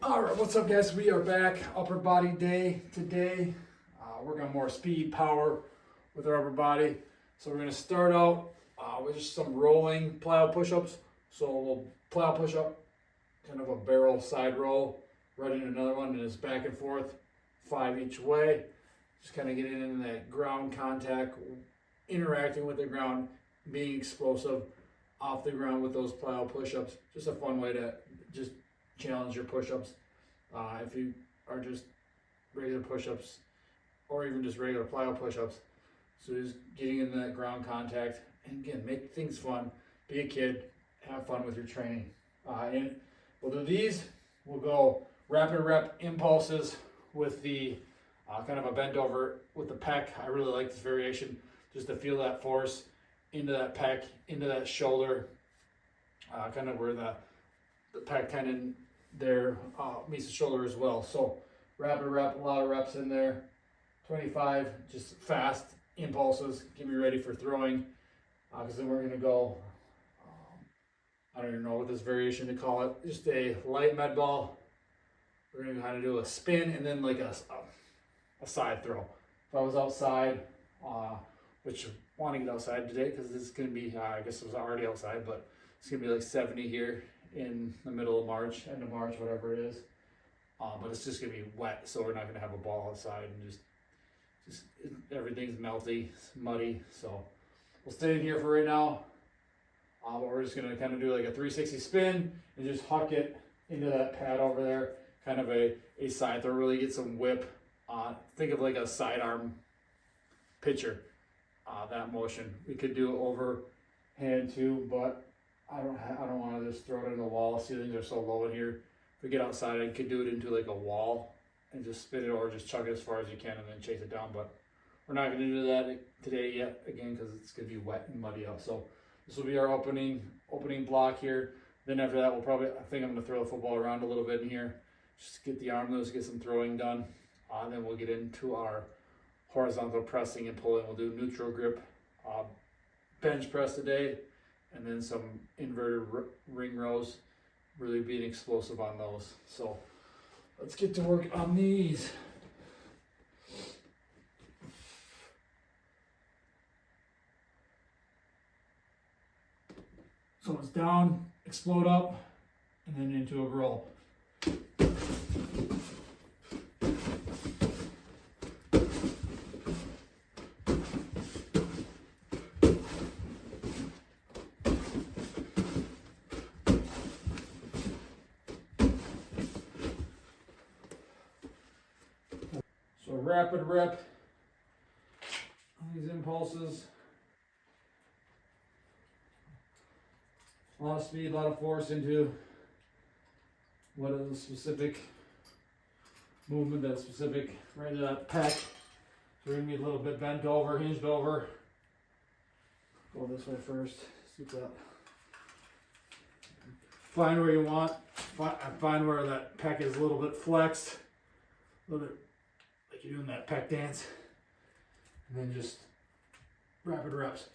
All right, what's up, guys? We are back. Upper body day today. Working on more speed, power with our upper body. So we're going to start out with just some rolling plyo push-ups. So we'll plyo push-up, kind of a barrel side roll, right into another one, and it's back and forth, 5 each way. Just kind of getting into that ground contact, interacting with the ground, being explosive off the ground with those plyo push-ups. Just a fun way to just challenge your push-ups. If you are just regular push-ups or even just regular plyo push-ups. So just getting into that ground contact, and again, make things fun. Be a kid, have fun with your training. And we'll do these. We'll go rapid rep impulses with the kind of a bent over with the pec. I really like this variation, just to feel that force into that pec, into that shoulder, kind of where the pec tendon there meets the shoulder as well. So rapid rep, a lot of reps in there. 25, just fast impulses. Get me ready for throwing, because then we're going to go, I don't even know what this variation to call it, just a light med ball. We're going to kind of do a spin and then like a side throw. If I was outside, which I want to get outside today because this is going to be, I guess it was already outside, but it's going to be like 70 here in the middle of March, end of March, whatever it is. But it's just going to be wet, so we're not going to have a ball outside, and just everything's melty, muddy. So we'll stay in here for right now. But we're just going to kind of do like a 360 spin and just huck it into that pad over there. Kind of a side throw, really get some whip. Think of like a sidearm pitcher, that motion. We could do overhand too, but I don't want to just throw it in the wall. Ceilings are so low in here. If we get outside, I could do it into like a wall and just spin it, or just chuck it as far as you can and then chase it down. But we're not going to do that today yet, again, because it's going to be wet and muddy out. So this will be our opening block here. Then after that, I think I'm going to throw the football around a little bit in here. Just get the arm loose, get some throwing done. Then we'll get into our horizontal pressing and pulling. We'll do neutral grip bench press today, and then some inverted ring rows, really being explosive on those. So let's get to work on these. So it's down, explode up, and then into a roll. So rapid rep on these impulses. A lot of speed, a lot of force into what is a specific movement, that's specific right to that pec. So we're going to be a little bit bent over, hinged over. Go this way first. See that. Find where you want. Find where that pec is a little bit flexed. A little bit like you're doing that pec dance. And then just rapid reps.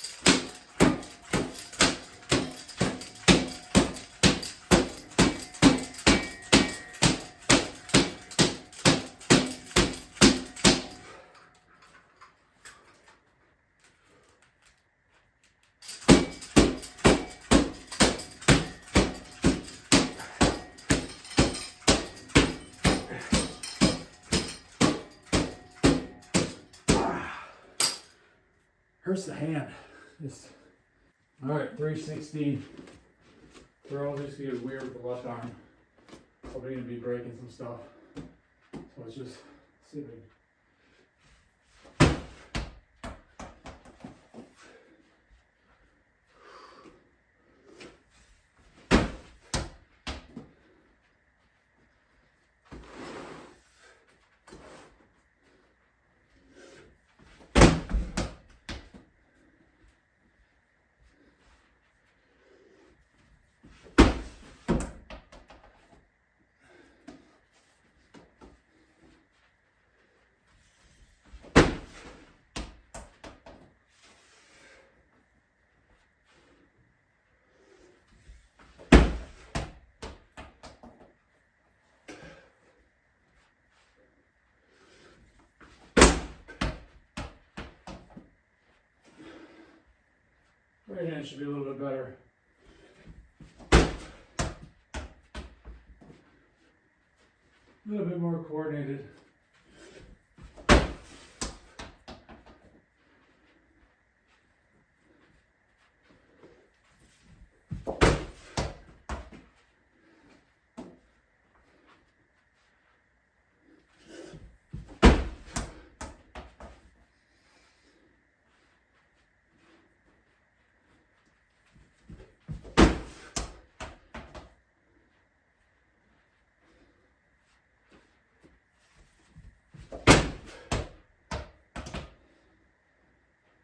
Hurts the hand. All right, 360 throw. Just get weird with the left arm. Probably gonna be breaking some stuff. So it's just sitting. Right hand should be a little bit better. A little bit more coordinated.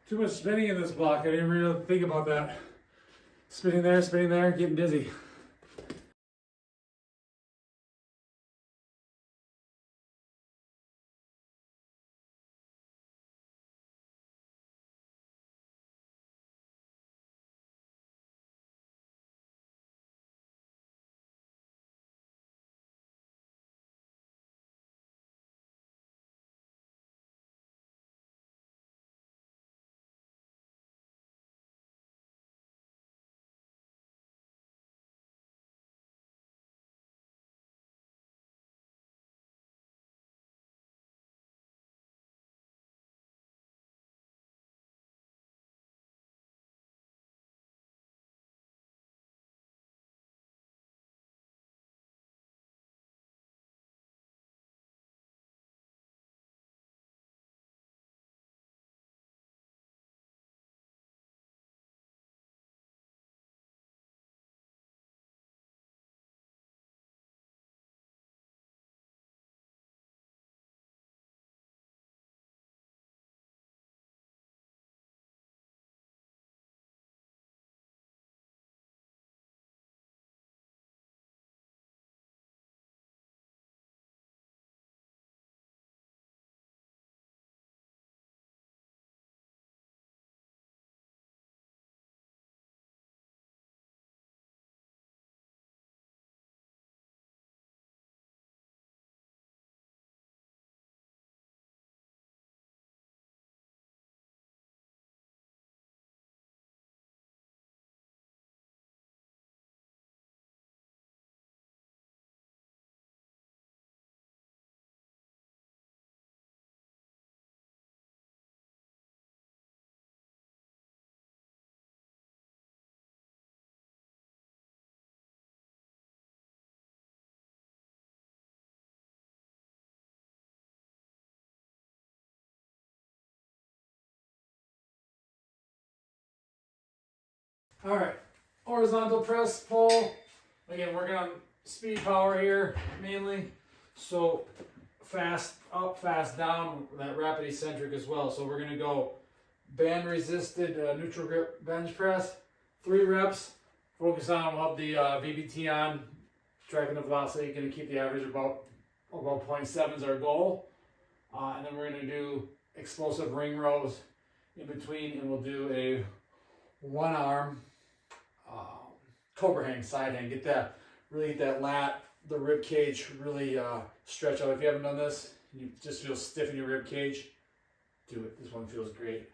Too much spinning in this block. I didn't really think about that. Spinning there, getting dizzy. All right, horizontal press pull. Again, working on speed power here mainly. So fast up, fast down, that rapid eccentric as well. So we're gonna go band resisted neutral grip bench press, 3 reps. Focus on, we'll have the VBT on, tracking the velocity, gonna keep the average about 0.7 is our goal. And then we're gonna do explosive ring rows in between, and we'll do a 1 arm cobra hang, side hang. Get that, really get that lat, the rib cage really stretch out. If you haven't done this, you just feel stiff in your rib cage, do it. This one feels great.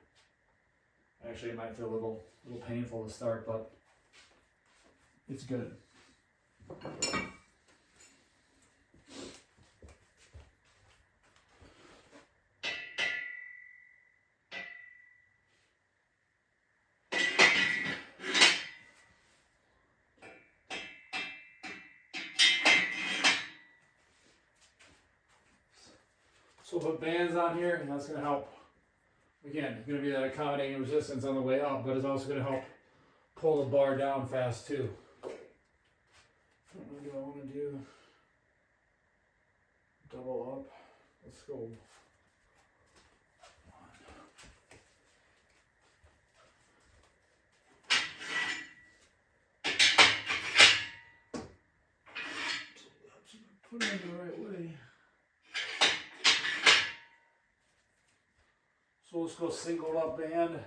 Actually, it might feel a little painful to start, but it's good. So we'll put bands on here, and that's going to help. Again, it's going to be that accommodating resistance on the way up, but it's also going to help pull the bar down fast too. What do I want to do? Double up. Let's go. Put it in the right way. So let's go single up band.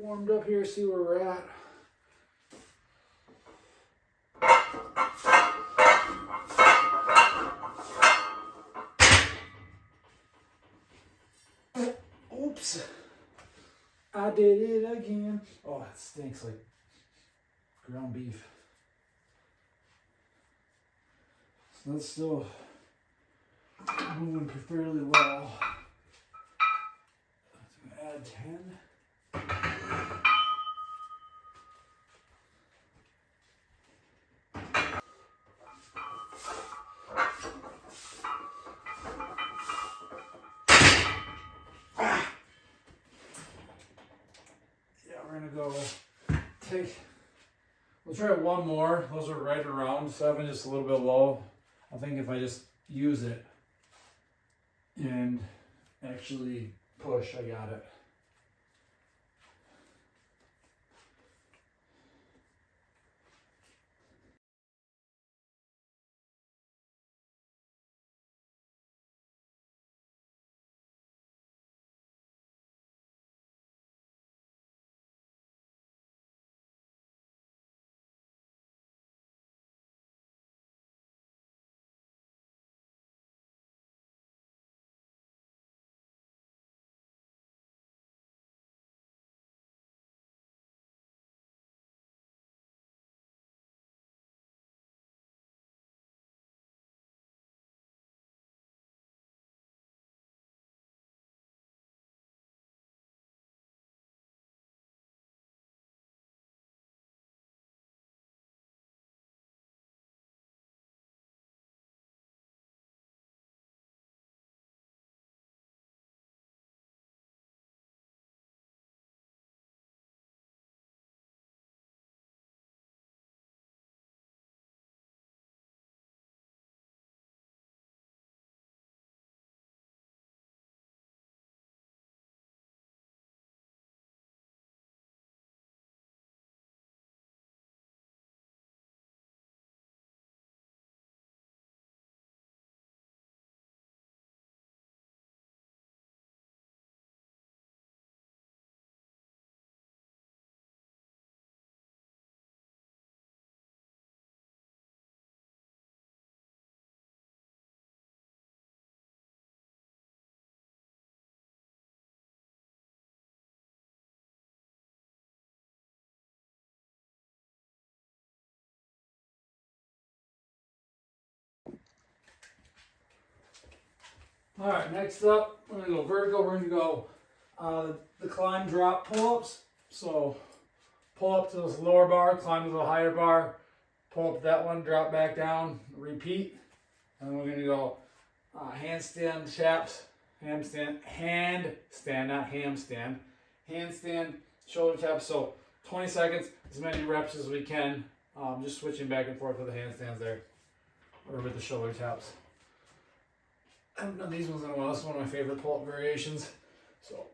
warmed up here, see where we're at. Oops. I did it again. Oh, it stinks like ground beef. So that's still moving fairly well. I'm gonna add 10. We're gonna go we'll try one more. Those are right around 7, just a little bit low. I think if I just use it and actually push, I got it. All right, next up, we're gonna go vertical. We're gonna go the climb, drop, pull-ups. So pull up to this lower bar, climb to the higher bar, pull up that one, drop back down, repeat. And then we're gonna go handstand chaps, handstand, not handstand, handstand, shoulder taps. So 20 seconds, as many reps as we can. Just switching back and forth with the handstands there, or with the shoulder taps. I haven't done these ones in a while. This is one of my favorite pull-up variations. So.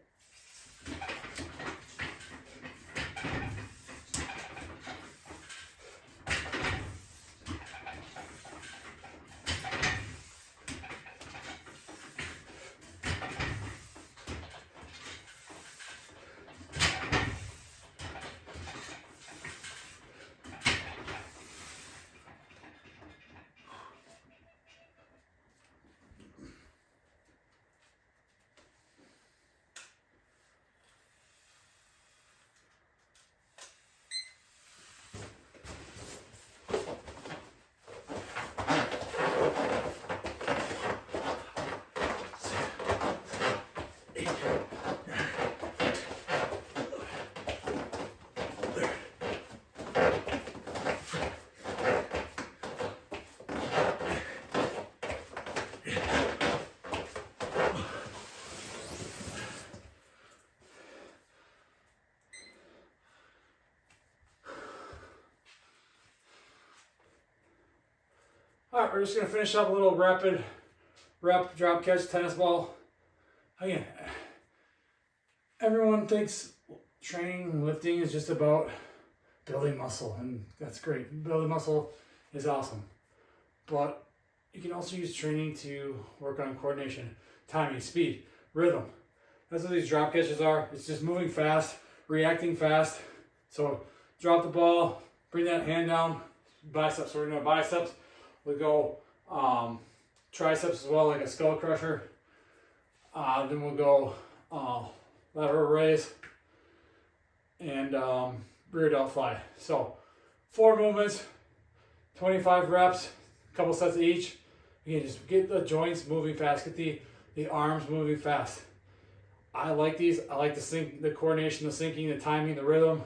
All right, we're just gonna finish up a little rapid rep, drop, catch, tennis ball. Again, everyone thinks training and lifting is just about building muscle, and that's great. Building muscle is awesome. But you can also use training to work on coordination, timing, speed, rhythm. That's what these drop catches are. It's just moving fast, reacting fast. So drop the ball, bring that hand down, biceps. So we're gonna biceps. We'll go triceps as well, like a skull crusher. Then we'll go lateral raise and rear delt fly. So 4 movements, 25 reps, a couple sets of each. Again, just get the joints moving fast, get the arms moving fast. I like these. I like the coordination, the syncing, the timing, the rhythm.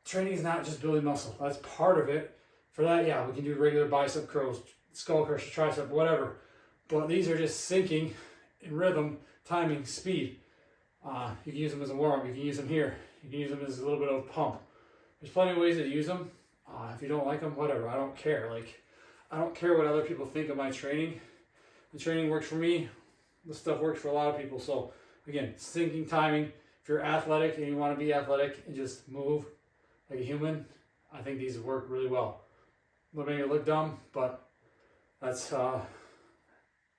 Training is not just building muscle. That's part of it. For that, yeah, we can do regular bicep curls, skull crusher, tricep, whatever. But these are just syncing in rhythm, timing, speed. You can use them as a warm-up. You can use them here. You can use them as a little bit of a pump. There's plenty of ways to use them. If you don't like them, whatever. I don't care. Like, I don't care what other people think of my training. The training works for me. The stuff works for a lot of people. So again, syncing, timing. If you're athletic and you want to be athletic and just move like a human, I think these work really well. They'll make it look dumb, but that's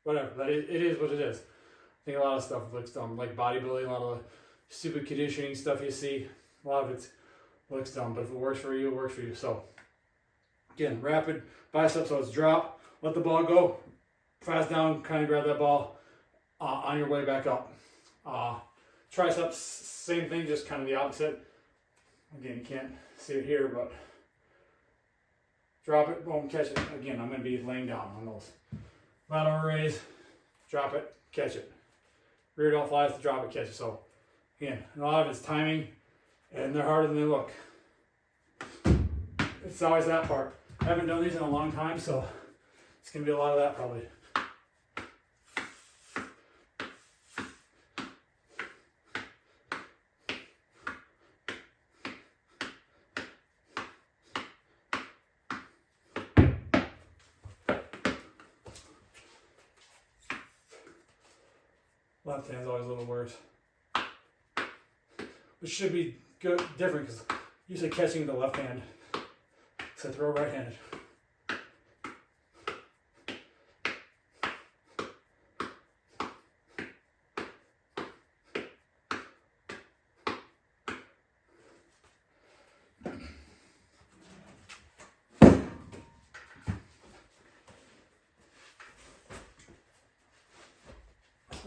whatever. But it is what it is. I think a lot of stuff looks dumb, like bodybuilding, a lot of stupid conditioning stuff you see. A lot of it looks dumb, but if it works for you, it works for you. So again, rapid biceps. So it's drop, let the ball go, fast down, kind of grab that ball on your way back up. Triceps, same thing, just kind of the opposite. Again, you can't see it here, but drop it, boom, catch it. Again, I'm going to be laying down on those. Lateral raise, drop it, catch it. Rear delt flies to drop it, catch it. So again, a lot of it's timing, and they're harder than they look. It's always that part. I haven't done these in a long time, so it's going to be a lot of that probably. Left hand's always a little worse. Which should be good, different, because usually catching the left hand. So I throw right-handed.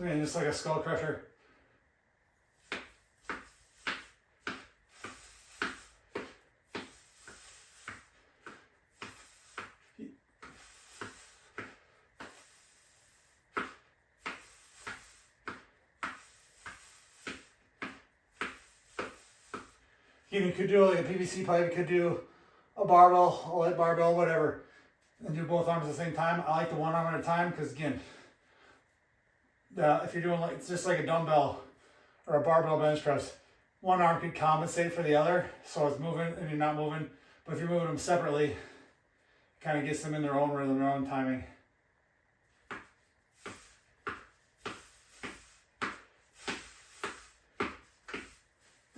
And just like a skull crusher. You could do like a PVC pipe, you could do a barbell, a light barbell, whatever, and do both arms at the same time. I like the one arm at a time because again, if you're doing like it's just like a dumbbell or a barbell bench press, one arm could compensate for the other, so it's moving and you're not moving. But if you're moving them separately, it kind of gets them in their own rhythm, their own timing.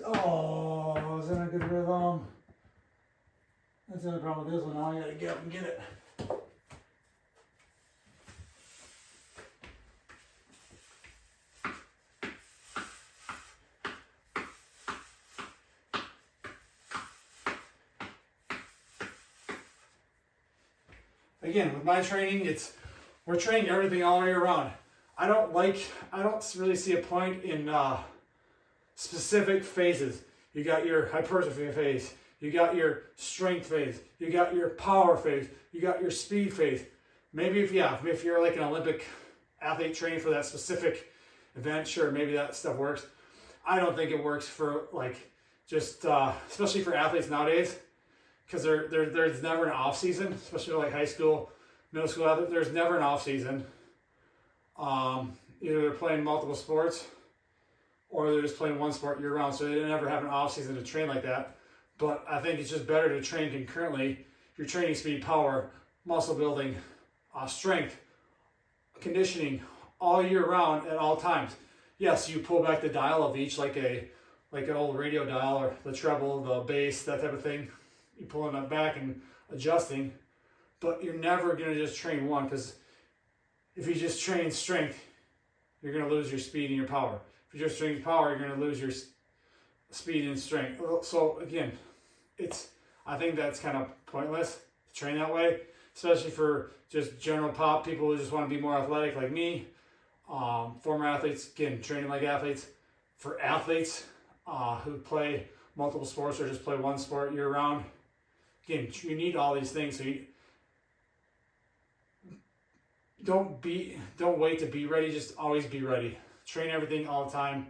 Oh, I was in a good rhythm. That's the only problem with this one. Now I gotta get up and get it. Again, with my training, we're training everything all year round. I don't really see a point in specific phases. You got your hypertrophy phase, you got your strength phase, you got your power phase, you got your speed phase. Maybe if you're like an Olympic athlete training for that specific event, sure, maybe that stuff works. I don't think it works for like just especially for athletes nowadays, because there's never an off season, especially like high school, middle school athletes. There's never an off season. Either they're playing multiple sports, or they're just playing one sport year round, so they never have an off season to train like that. But I think it's just better to train concurrently. You're training speed, power, muscle building, strength, conditioning all year round at all times. Yes, you pull back the dial of each like an old radio dial or the treble, the bass, that type of thing. You're pulling that back and adjusting, but you're never going to just train one, because if you just train strength, you're going to lose your speed and your power. If you just train power, you're going to lose your speed and strength. So again, I think that's kind of pointless to train that way, especially for just general pop people who just want to be more athletic like me. Former athletes, again, training like athletes. For athletes who play multiple sports or just play one sport year round, again, you need all these things. So you don't wait to be ready. Just always be ready. Train everything all the time.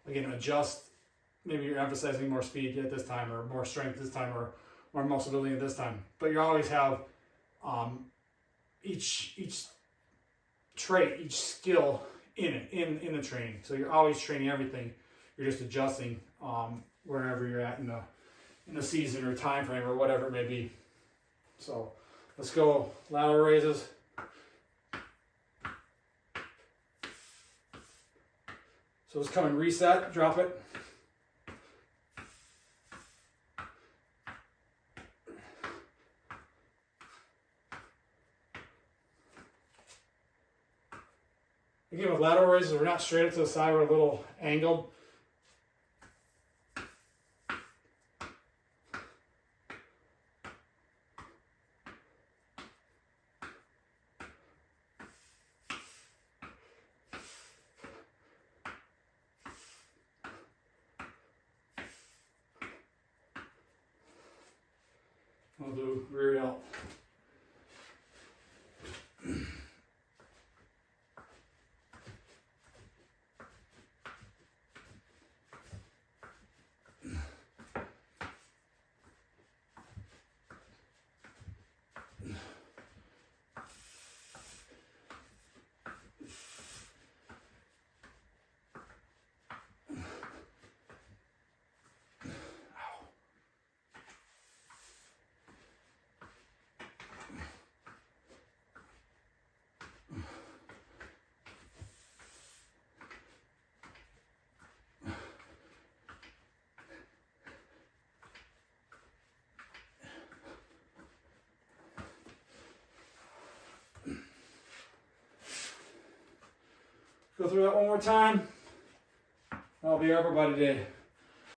Again, adjust. Maybe you're emphasizing more speed at this time, or more strength this time, or more muscle building at this time. But you always have each trait, each skill in the training. So you're always training everything. You're just adjusting wherever you're at in the season or time frame or whatever it may be. So let's go lateral raises. So let's come and reset, drop it. Again, with lateral raises, we're not straight up to the side, we're a little angled. We'll do rear delt. Go through that one more time. That'll be our upper body day.